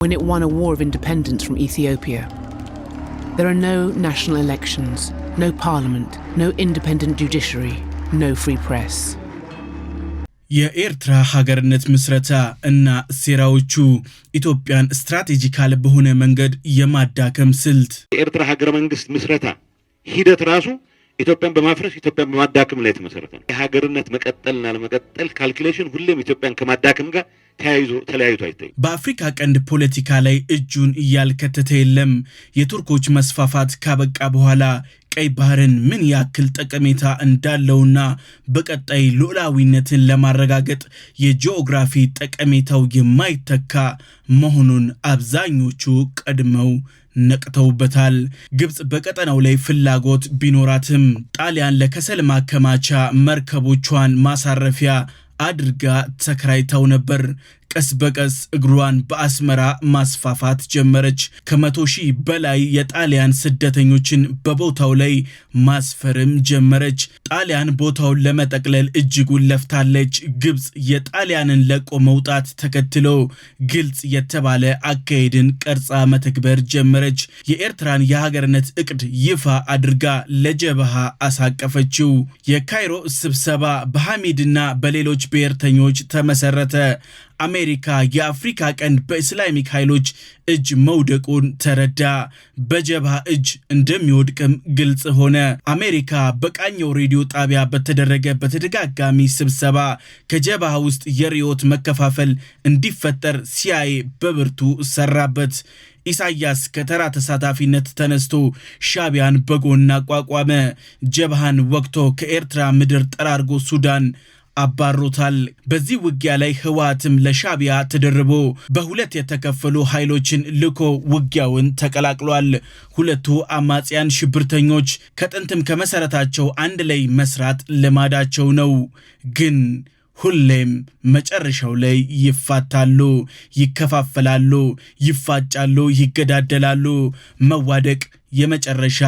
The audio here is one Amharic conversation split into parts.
when it won a war of independence from Ethiopia. There are no national elections, no parliament, no independent judiciary, no free press. የኤርትራ ሀገርነት ምስረታ እና ሴራዎቹ ኢትዮጵያን ስትራቴጂካል በሆነ መንገድ የማዳከም ስልት የኤርትራ ሀገረ መንግስት ምስረታ ሂደት ራሱ ኢትዮጵያን በማፍረስ ኢትዮጵያን በማዳከም ላይ ተመሰረተ ነው። የሀገርነት መቀጠልና ለመቀጠል ካልኩሌሽን ሁሌም ኢትዮጵያን ከማዳከም ጋር ተያይዞ አይተይ። በአፍሪካ ቀንድ ፖለቲካ ላይ እጁን ያልከተተ የለም። የቱርኮች መስፋፋት ካበቃ በኋላ ቀይ ባህርን ምን ያክል ጠቀሜታ እንዳለውና በቀጣይ ሉዓላዊነትን ለማረጋገጥ የጂኦግራፊ ጠቀሜታው የማይተካ መሆኑን አብዛኞቹ ቀድመው ነቅተውበታል። ግብጽ በቀጠናው ላይ ፍላጎት ቢኖራትም ጣሊያን ለከሰል ማከማቻ መርከቦቿን ማሳረፊያ አድርጋ ተከራይታው ነበር። ቀስ በቀስ እግሯን በአስመራ ማስፋፋት ጀመረች። ከ100,000 በላይ የጣሊያን ስደተኞችን በቦታው ላይ ማስፈርም ጀመረች። ጣሊያን ቦታውን ለመጠቅለል እጅጉን ለፍታለች። ግብጽ የጣሊያንን ለቆ መውጣት ተከትሎ ግልጽ የተባለ አካሄድን ቀርጻ መተግበር ጀመረች። የኤርትራን የሀገርነት እቅድ ይፋ አድርጋ ለጀበሃ አሳቀፈችው። የካይሮ ስብሰባ በሐሚድና በሌሎች ብሔርተኞች ተመሰረተ። አሜሪካ የአፍሪካ ቀንድ በእስላሚክ ኃይሎች እጅ መውደቁን ተረዳ። በጀብሃ እጅ እንደሚወድቅም ግልጽ ሆነ። አሜሪካ በቃኘው ሬዲዮ ጣቢያ በተደረገ በተደጋጋሚ ስብሰባ ከጀብሃ ውስጥ የሪዮት መከፋፈል እንዲፈጠር ሲአይኤ በብርቱ ሰራበት። ኢሳያስ ከተራ ተሳታፊነት ተነስቶ ሻቢያን በጎን አቋቋመ። ጀብሃን ወቅቶ ከኤርትራ ምድር ጠራርጎ ሱዳን አባሮታል። በዚህ ውጊያ ላይ ህወሓትም ለሻቢያ ተደርቦ በሁለት የተከፈሉ ኃይሎችን ልኮ ውጊያውን ተቀላቅሏል። ሁለቱ አማጽያን ሽብርተኞች ከጥንትም ከመሰረታቸው አንድ ላይ መስራት ልማዳቸው ነው። ግን ሁሌም መጨረሻው ላይ ይፋታሉ፣ ይከፋፈላሉ፣ ይፋጫሉ፣ ይገዳደላሉ። መዋደቅ የመጨረሻ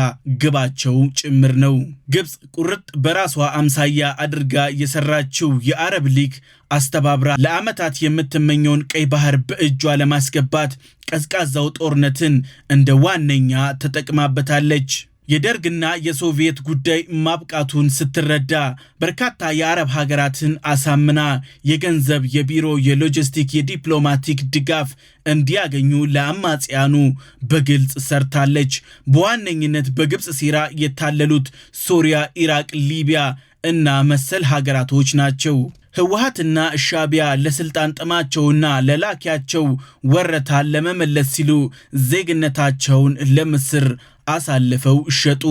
ግባቸው ጭምር ነው። ግብጽ ቁርጥ በራሷ አምሳያ አድርጋ የሰራችው የአረብ ሊግ አስተባብራ ለዓመታት የምትመኘውን ቀይ ባህር በእጇ ለማስገባት ቀዝቃዛው ጦርነትን እንደ ዋነኛ ተጠቅማበታለች። የደርግና የሶቪየት ጉዳይ ማብቃቱን ስትረዳ በርካታ የአረብ ሀገራትን አሳምና የገንዘብ፣ የቢሮ፣ የሎጂስቲክ፣ የዲፕሎማቲክ ድጋፍ እንዲያገኙ ለአማጽያኑ በግልጽ ሰርታለች። በዋነኝነት በግብጽ ሴራ የታለሉት ሶሪያ፣ ኢራቅ፣ ሊቢያ እና መሰል ሀገራቶች ናቸው። ህወሓትና ሻቢያ ለስልጣን ጥማቸውና ለላኪያቸው ወረታን ለመመለስ ሲሉ ዜግነታቸውን ለምስር አሳልፈው ሸጡ።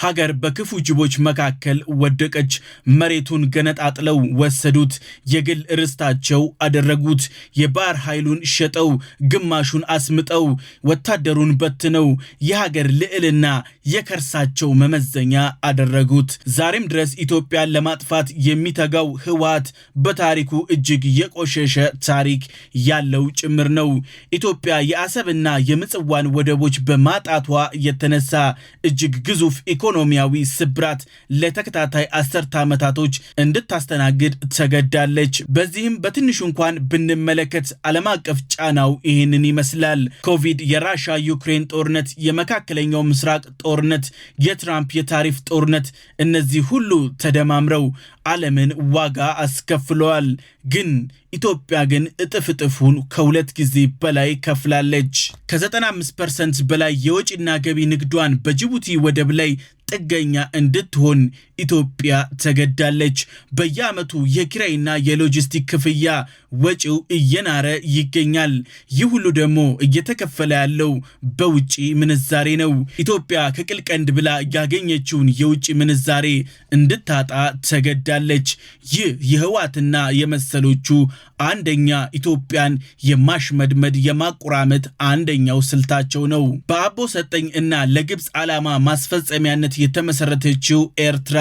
ሀገር በክፉ ጅቦች መካከል ወደቀች። መሬቱን ገነጣጥለው ወሰዱት። የግል ርስታቸው አደረጉት። የባህር ኃይሉን ሸጠው ግማሹን አስምጠው ወታደሩን በትነው የሀገር ልዕልና የከርሳቸው መመዘኛ አደረጉት። ዛሬም ድረስ ኢትዮጵያን ለማጥፋት የሚተጋው ህወሓት በታሪኩ እጅግ የቆሸሸ ታሪክ ያለው ጭምር ነው። ኢትዮጵያ የአሰብና የምጽዋን ወደቦች በማጣቷ የተነሳ እጅግ ግዙፍ ኢኮኖሚያዊ ስብራት ለተከታታይ 10 ዓመታቶች እንድታስተናግድ ተገዳለች። በዚህም በትንሹ እንኳን ብንመለከት ዓለም አቀፍ ጫናው ይህንን ይመስላል። ኮቪድ፣ የራሻ ዩክሬን ጦርነት፣ የመካከለኛው ምስራቅ ጦርነት፣ የትራምፕ የታሪፍ ጦርነት፣ እነዚህ ሁሉ ተደማምረው ዓለምን ዋጋ አስከፍለዋል። ግን ኢትዮጵያ ግን እጥፍጥፉን ከሁለት ጊዜ በላይ ከፍላለች። ከ95% በላይ የወጪና ገቢ ንግዷን በጅቡቲ ወደብ ላይ ጥገኛ እንድትሆን ኢትዮጵያ ተገዳለች። በየዓመቱ የኪራይና የሎጂስቲክ ክፍያ ወጪው እየናረ ይገኛል። ይህ ሁሉ ደግሞ እየተከፈለ ያለው በውጪ ምንዛሬ ነው። ኢትዮጵያ ከቅልቀንድ ብላ ያገኘችውን የውጪ ምንዛሬ እንድታጣ ተገዳለች። ይህ የህወሓትና የመሰሎቹ አንደኛ ኢትዮጵያን የማሽመድመድ የማቆራመጥ አንደኛው ስልታቸው ነው። በአቦ ሰጠኝ እና ለግብጽ ዓላማ ማስፈጸሚያነት የተመሰረተችው ኤርትራ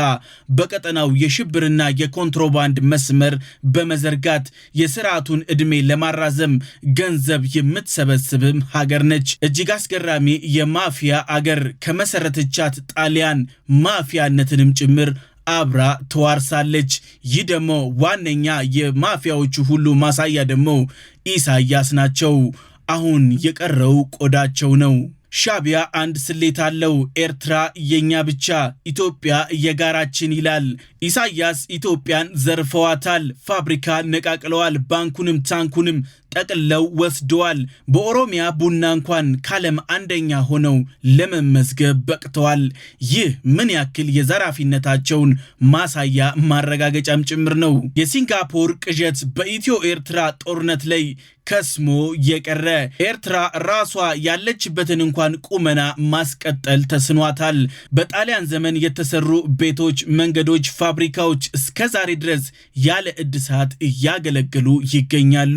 በቀጠናው የሽብርና የኮንትሮባንድ መስመር በመዘርጋት የስርዓቱን ዕድሜ ለማራዘም ገንዘብ የምትሰበስብም ሀገር ነች። እጅግ አስገራሚ የማፊያ አገር ከመሰረተቻት ጣሊያን ማፊያነትንም ጭምር አብራ ተዋርሳለች። ይህ ደግሞ ዋነኛ የማፊያዎቹ ሁሉ ማሳያ ደግሞ ኢሳያስ ናቸው። አሁን የቀረው ቆዳቸው ነው። ሻቢያ አንድ ስሌት አለው። ኤርትራ የኛ ብቻ፣ ኢትዮጵያ የጋራችን ይላል። ኢሳያስ ኢትዮጵያን ዘርፈዋታል፣ ፋብሪካ ነቃቅለዋል፣ ባንኩንም ታንኩንም ጠቅለው ወስደዋል። በኦሮሚያ ቡና እንኳን ካለም አንደኛ ሆነው ለመመዝገብ በቅተዋል። ይህ ምን ያክል የዘራፊነታቸውን ማሳያ ማረጋገጫም ጭምር ነው። የሲንጋፖር ቅዠት በኢትዮ ኤርትራ ጦርነት ላይ ከስሞ የቀረ፣ ኤርትራ ራሷ ያለችበትን እንኳን ቁመና ማስቀጠል ተስኗታል። በጣሊያን ዘመን የተሰሩ ቤቶች፣ መንገዶች፣ ፋብሪካዎች እስከዛሬ ድረስ ያለ እድሳት እያገለገሉ ይገኛሉ።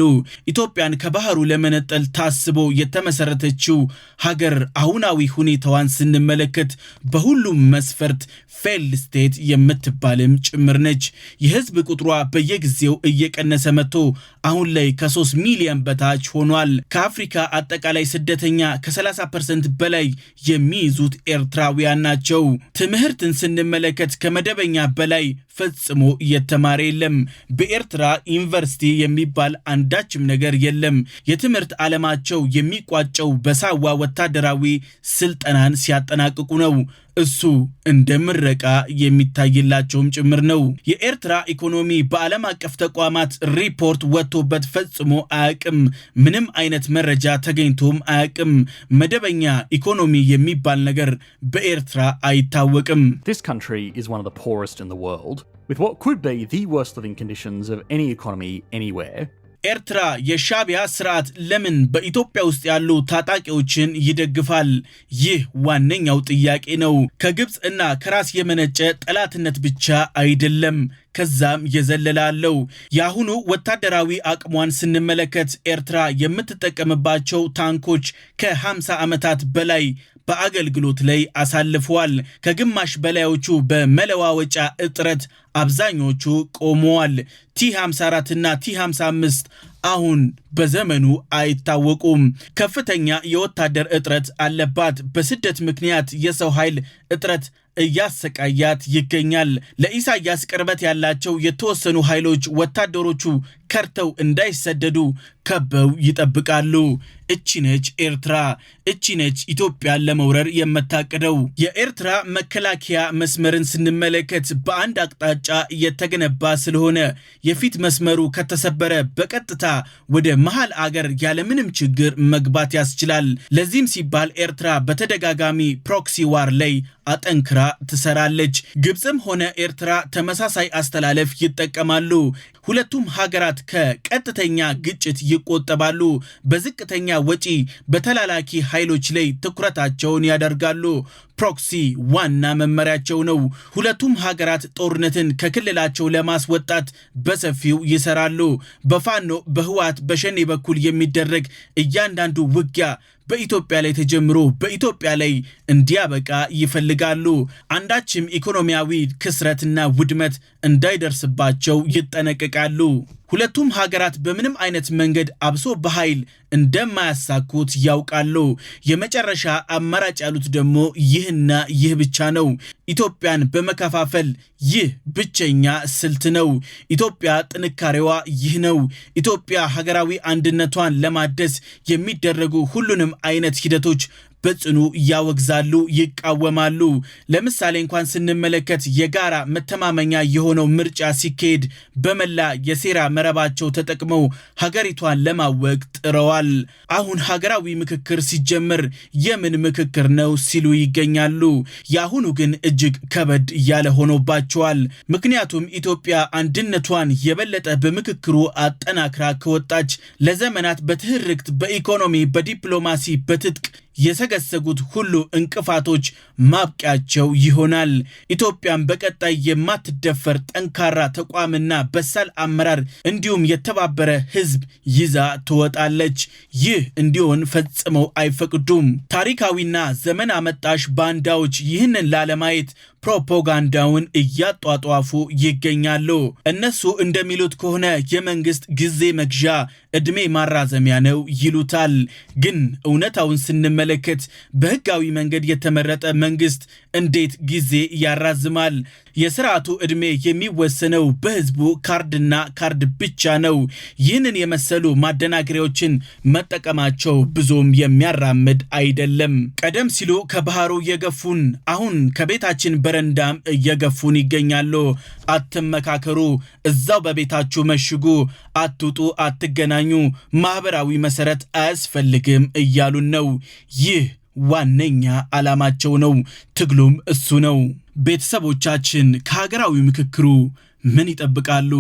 ኢትዮጵያን ከባህሩ ለመነጠል ታስቦ የተመሰረተችው ሀገር አሁናዊ ሁኔታዋን ስንመለከት በሁሉም መስፈርት ፌልድ ስቴት የምትባልም ጭምር ነች። የህዝብ ቁጥሯ በየጊዜው እየቀነሰ መጥቶ አሁን ላይ ከ3 ሚሊዮን በታች ሆኗል። ከአፍሪካ አጠቃላይ ስደተኛ ከ30% በላይ የሚይዙት ኤርትራውያን ናቸው። ትምህርትን ስንመለከት ከመደበኛ በላይ ፈጽሞ እየተማረ የለም። በኤርትራ ዩኒቨርሲቲ የሚባል አንዳችም ነገር የለም። የትምህርት ዓለማቸው የሚቋጨው በሳዋ ወታደራዊ ስልጠናን ሲያጠናቅቁ ነው። እሱ እንደምረቃ የሚታይላቸውም ጭምር ነው። የኤርትራ ኢኮኖሚ በዓለም አቀፍ ተቋማት ሪፖርት ወጥቶበት ፈጽሞ አያቅም። ምንም አይነት መረጃ ተገኝቶም አያቅም። መደበኛ ኢኮኖሚ የሚባል ነገር በኤርትራ አይታወቅም። This country is one of the poorest in the world, with what could be the worst living conditions of any economy anywhere. ኤርትራ የሻቢያ ስርዓት ለምን በኢትዮጵያ ውስጥ ያሉ ታጣቂዎችን ይደግፋል? ይህ ዋነኛው ጥያቄ ነው። ከግብፅ እና ከራስ የመነጨ ጠላትነት ብቻ አይደለም፣ ከዛም የዘለላለው። የአሁኑ ወታደራዊ አቅሟን ስንመለከት ኤርትራ የምትጠቀምባቸው ታንኮች ከ50 ዓመታት በላይ በአገልግሎት ላይ አሳልፈዋል። ከግማሽ በላዮቹ በመለዋወጫ እጥረት አብዛኞቹ ቆመዋል። ቲ54 እና ቲ55 አሁን በዘመኑ አይታወቁም። ከፍተኛ የወታደር እጥረት አለባት። በስደት ምክንያት የሰው ኃይል እጥረት እያሰቃያት ይገኛል። ለኢሳያስ ቅርበት ያላቸው የተወሰኑ ኃይሎች ወታደሮቹ ከርተው እንዳይሰደዱ ከበው ይጠብቃሉ። እቺ ነች ኤርትራ፣ እቺ ነች ኢትዮጵያን ለመውረር የምታቅደው። የኤርትራ መከላከያ መስመርን ስንመለከት በአንድ አቅጣጫ እየተገነባ ስለሆነ የፊት መስመሩ ከተሰበረ በቀጥታ ወደ መሃል አገር ያለምንም ችግር መግባት ያስችላል። ለዚህም ሲባል ኤርትራ በተደጋጋሚ ፕሮክሲ ዋር ላይ አጠንክራ ትሰራለች። ግብፅም ሆነ ኤርትራ ተመሳሳይ አስተላለፍ ይጠቀማሉ። ሁለቱም ሀገራት ከቀጥተኛ ግጭት ይቆጠባሉ። በዝቅተኛ ወጪ በተላላኪ ኃይሎች ላይ ትኩረታቸውን ያደርጋሉ። ፕሮክሲ ዋና መመሪያቸው ነው። ሁለቱም ሀገራት ጦርነትን ከክልላቸው ለማስወጣት በሰፊው ይሰራሉ። በፋኖ በህዋት በሸኔ በኩል የሚደረግ እያንዳንዱ ውጊያ በኢትዮጵያ ላይ ተጀምሮ በኢትዮጵያ ላይ እንዲያበቃ ይፈልጋሉ። አንዳችም ኢኮኖሚያዊ ክስረትና ውድመት እንዳይደርስባቸው ይጠነቀቃሉ። ሁለቱም ሀገራት በምንም አይነት መንገድ አብሶ በኃይል እንደማያሳኩት ያውቃሉ። የመጨረሻ አማራጭ ያሉት ደግሞ ይህና ይህ ብቻ ነው። ኢትዮጵያን በመከፋፈል ይህ ብቸኛ ስልት ነው። ኢትዮጵያ ጥንካሬዋ ይህ ነው። ኢትዮጵያ ሀገራዊ አንድነቷን ለማደስ የሚደረጉ ሁሉንም አይነት ሂደቶች በጽኑ ያወግዛሉ፣ ይቃወማሉ። ለምሳሌ እንኳን ስንመለከት የጋራ መተማመኛ የሆነው ምርጫ ሲካሄድ በመላ የሴራ መረባቸው ተጠቅመው ሀገሪቷን ለማወቅ ጥረዋል። አሁን ሀገራዊ ምክክር ሲጀምር የምን ምክክር ነው ሲሉ ይገኛሉ። የአሁኑ ግን እጅግ ከበድ ያለ ሆኖባቸዋል። ምክንያቱም ኢትዮጵያ አንድነቷን የበለጠ በምክክሩ አጠናክራ ከወጣች ለዘመናት በትህርክት፣ በኢኮኖሚ፣ በዲፕሎማሲ፣ በትጥቅ የሰገሰጉት ሁሉ እንቅፋቶች ማብቂያቸው ይሆናል። ኢትዮጵያን በቀጣይ የማትደፈር ጠንካራ ተቋምና በሳል አመራር እንዲሁም የተባበረ ሕዝብ ይዛ ትወጣለች። ይህ እንዲሆን ፈጽመው አይፈቅዱም። ታሪካዊና ዘመን አመጣሽ ባንዳዎች ይህንን ላለማየት ፕሮፓጋንዳውን እያጧጧፉ ይገኛሉ። እነሱ እንደሚሉት ከሆነ የመንግስት ጊዜ መግዣ እድሜ ማራዘሚያ ነው ይሉታል። ግን እውነታውን ስንመለከት በህጋዊ መንገድ የተመረጠ መንግስት እንዴት ጊዜ ያራዝማል? የስርዓቱ እድሜ የሚወሰነው በህዝቡ ካርድና ካርድ ብቻ ነው። ይህንን የመሰሉ ማደናገሪያዎችን መጠቀማቸው ብዙም የሚያራምድ አይደለም። ቀደም ሲሉ ከባህሩ የገፉን አሁን ከቤታችን በረንዳም እየገፉን ይገኛሉ። አትመካከሩ፣ እዛው በቤታችሁ መሽጉ፣ አትውጡ፣ አትገናኙ፣ ማህበራዊ መሰረት አያስፈልግም እያሉን ነው። ይህ ዋነኛ ዓላማቸው ነው። ትግሉም እሱ ነው። ቤተሰቦቻችን ከሀገራዊ ምክክሩ ምን ይጠብቃሉ?